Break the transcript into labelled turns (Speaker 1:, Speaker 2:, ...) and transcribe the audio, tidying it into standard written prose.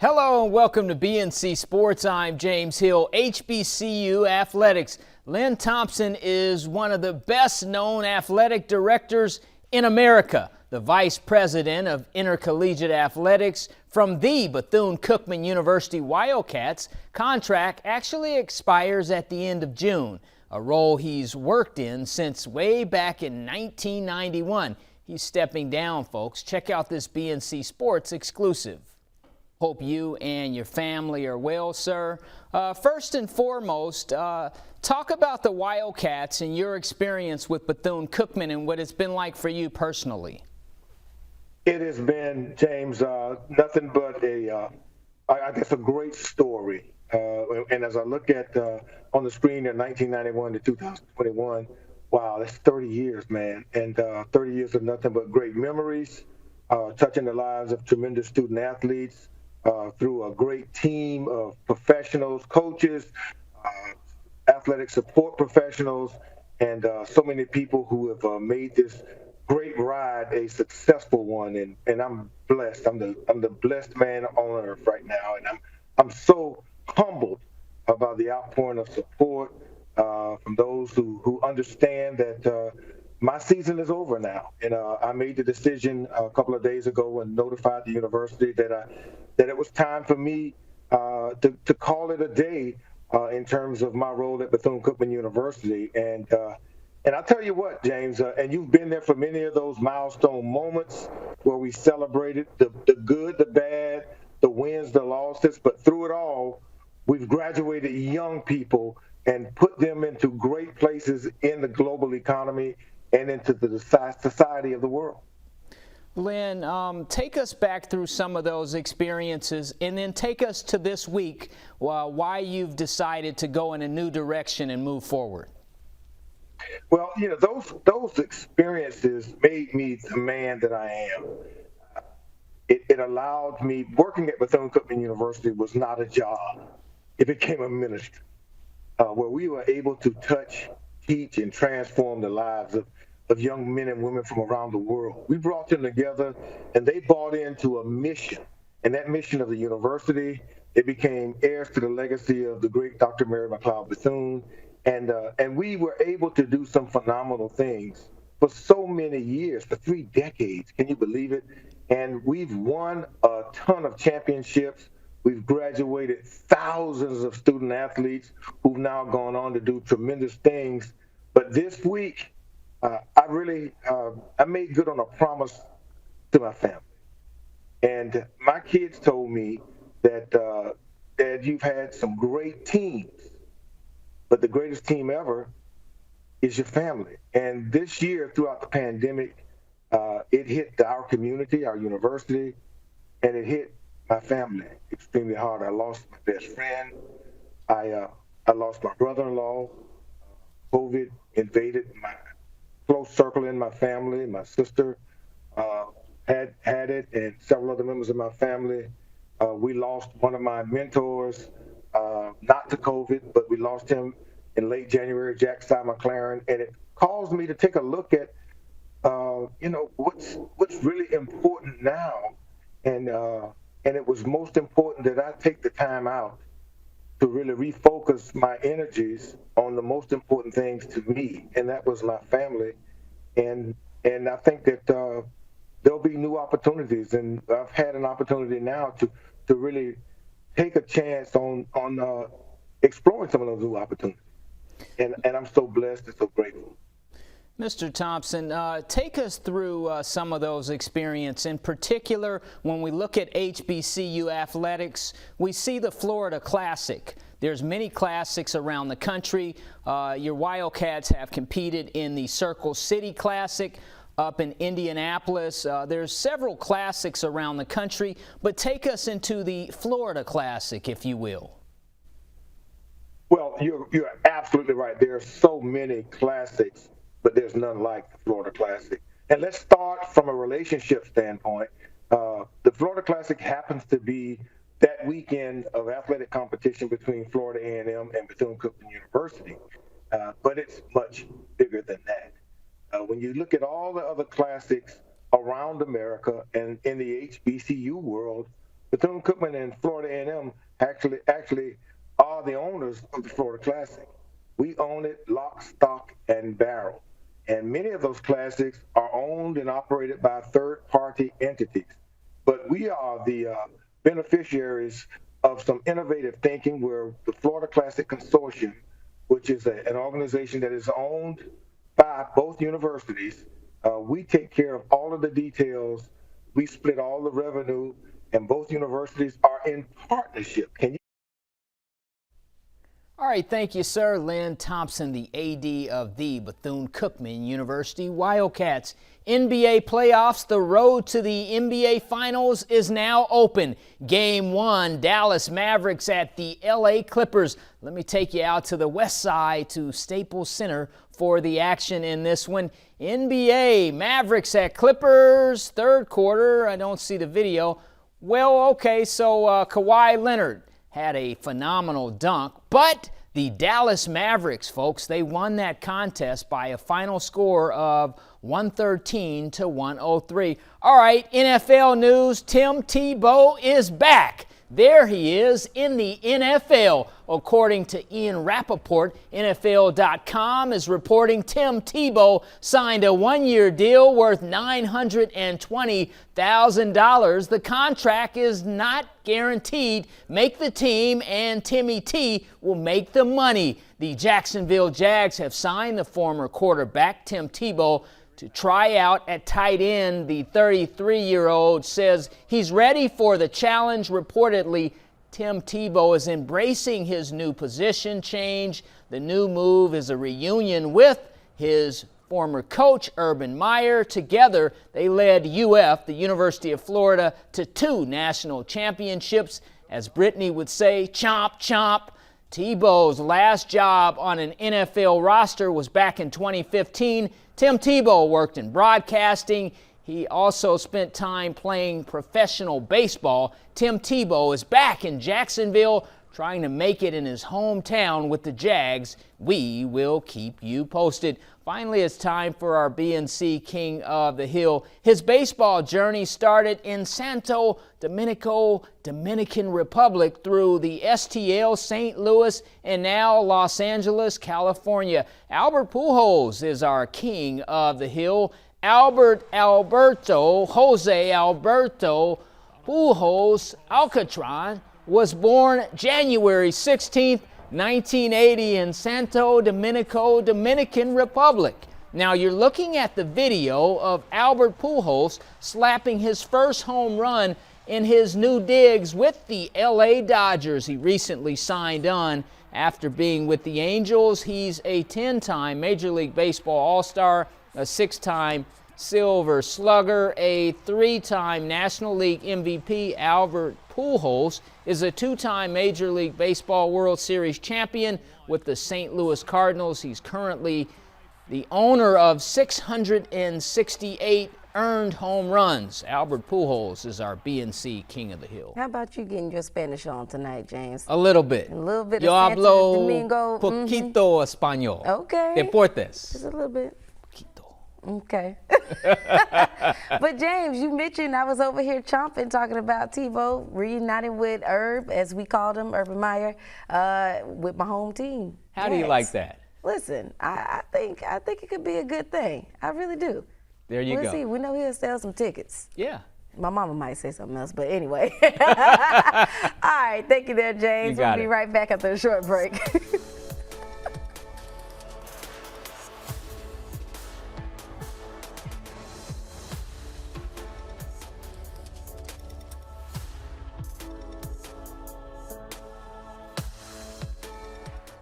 Speaker 1: Hello and welcome to BNC Sports. I'm James Hill. HBCU Athletics. Lynn Thompson is one of the best known athletic directors in America, the Vice President of Intercollegiate Athletics from the Bethune-Cookman University Wildcats. Contract actually expires at the end of June, a role he's worked in since way back in 1991. He's stepping down, folks. Check out this BNC Sports exclusive. Hope you and your family are well, sir. First and foremost, talk about the Wildcats and your experience with Bethune-Cookman and what it's been like for you personally.
Speaker 2: It has been, James, nothing but I guess a great story. And as I look at on the screen in 1991 to 2021, wow, that's 30 years, man. And 30 years of nothing but great memories, touching the lives of tremendous student athletes, through a great team of professionals, coaches, athletic support professionals, and so many people who have made this great ride a successful one. And I'm blessed. I'm the blessed man on earth right now, and I'm so humbled about the outpouring of support from those who understand that my season is over now. And I made the decision a couple of days ago and notified the university that it was time for me to call it a day in terms of my role at Bethune-Cookman University. And I'll tell you what, James, and you've been there for many of those milestone moments where we celebrated the good, the bad, the wins, the losses, but through it all, we've graduated young people and put them into great places in the global economy and into the society of the world.
Speaker 1: Lynn, take us back through some of those experiences and then take us to this week, why you've decided to go in a new direction and move forward.
Speaker 2: Well, you know, those experiences made me the man that I am. It allowed me, working at Bethune-Cookman University was not a job. It became a ministry where we were able to touch, teach, and transform the lives of young men and women from around the world. We brought them together, and they bought into a mission. And that mission of the university, it became heirs to the legacy of the great Dr. Mary McLeod Bethune. And we were able to do some phenomenal things for so many years, for 3 decades. Can you believe it? And we've won a ton of championships. We've graduated thousands of student athletes who've now gone on to do tremendous things. But this week, I made good on a promise to my family. And my kids told me that, Dad, you've had some great teams, but the greatest team ever is your family. And this year, throughout the pandemic, it hit our community, our university, and it hit my family extremely hard. I lost my best friend. I lost my brother-in-law. COVID invaded my close circle in my family. My sister had it, and several other members of my family. We lost one of my mentors, not to COVID, but we lost him in late January, Jack Sy McLaren, and it caused me to take a look at, what's really important now, and it was most important that I take the time out to really refocus my energies on the most important things to me, and that was my family. And I think that there'll be new opportunities, and I've had an opportunity now to really take a chance on exploring some of those new opportunities. And I'm so blessed and so grateful.
Speaker 1: Mr. Thompson, take us through some of those experiences. In particular, when we look at HBCU athletics, we see the Florida Classic. There's many classics around the country. Your Wildcats have competed in the Circle City Classic up in Indianapolis. There's several classics around the country, but take us into the Florida Classic, if you will.
Speaker 2: Well, you're absolutely right. There are so many classics, but there's none like the Florida Classic. And let's start from a relationship standpoint. The Florida Classic happens to be that weekend of athletic competition between Florida A&M and Bethune-Cookman University, but it's much bigger than that. When you look at all the other classics around America and in the HBCU world, Bethune-Cookman and Florida A&M actually are the owners of the Florida Classic. We own it lock, stock, and barrel. And many of those classics are owned and operated by third-party entities. But we are the beneficiaries of some innovative thinking where the Florida Classic Consortium, which is an organization that is owned by both universities, we take care of all of the details. We split all the revenue, and both universities are in partnership.
Speaker 1: All right, thank you, sir. Lynn Thompson, the AD of the Bethune-Cookman University Wildcats. NBA playoffs, the road to the NBA Finals is now open. Game 1, Dallas Mavericks at the LA Clippers. Let me take you out to the west side to Staples Center for the action in this one. NBA Mavericks at Clippers, third quarter. I don't see the video. Well, okay, so Kawhi Leonard had a phenomenal dunk, but the Dallas Mavericks, folks, they won that contest by a final score of 113 to 103. All right, NFL news, Tim Tebow is back. There he is in the NFL. According to Ian Rappaport, NFL.com is reporting Tim Tebow signed a one-year deal worth $920,000. The contract is not guaranteed. Make the team, and Timmy T will make the money. The Jacksonville Jags have signed the former quarterback, Tim Tebow, to try out at tight end. The 33-year-old says he's ready for the challenge. Reportedly, Tim Tebow is embracing his new position change. The new move is a reunion with his former coach, Urban Meyer. Together, they led UF, the University of Florida, to 2 national championships. As Brittany would say, chomp, chomp. Tebow's last job on an NFL roster was back in 2015. Tim Tebow worked in broadcasting. He also spent time playing professional baseball. Tim Tebow is back in Jacksonville, trying to make it in his hometown with the Jags. We will keep you posted. Finally, it's time for our BNC King of the Hill. His baseball journey started in Santo Domingo, Dominican Republic, through the STL, St. Louis, and now Los Angeles, California. Albert Pujols is our King of the Hill. Jose Alberto Pujols Alcatran was born January 16th, 1980 in Santo Domingo, Dominican Republic. Now you're looking at the video of Albert Pujols slapping his first home run in his new digs with the LA Dodgers. He recently signed on after being with the Angels. He's a 10-time Major League Baseball All-Star, a 6-time Silver Slugger, a 3-time National League MVP. Albert Pujols is a 2-time Major League Baseball World Series champion with the St. Louis Cardinals. He's currently the owner of 668 earned home runs. Albert Pujols is our BNC King of the Hill.
Speaker 3: How about you getting your Spanish on tonight, James?
Speaker 1: A little bit.
Speaker 3: A little bit.
Speaker 1: Yo
Speaker 3: of
Speaker 1: hablo
Speaker 3: Domingo.
Speaker 1: poquito español.
Speaker 3: Okay.
Speaker 1: Deportes.
Speaker 3: Just a little bit.
Speaker 1: Poquito.
Speaker 3: Okay. But James, you mentioned I was over here chomping, talking about Tebow reuniting with Herb, as we called him, Urban Meyer, with my home team.
Speaker 1: How do you like that?
Speaker 3: Listen, I think it could be a good thing. I really do.
Speaker 1: There you go.
Speaker 3: We'll see. We know he'll sell some tickets.
Speaker 1: Yeah.
Speaker 3: My mama might say something else, but anyway. All right. Thank you there, James. We'll be right back after a short break.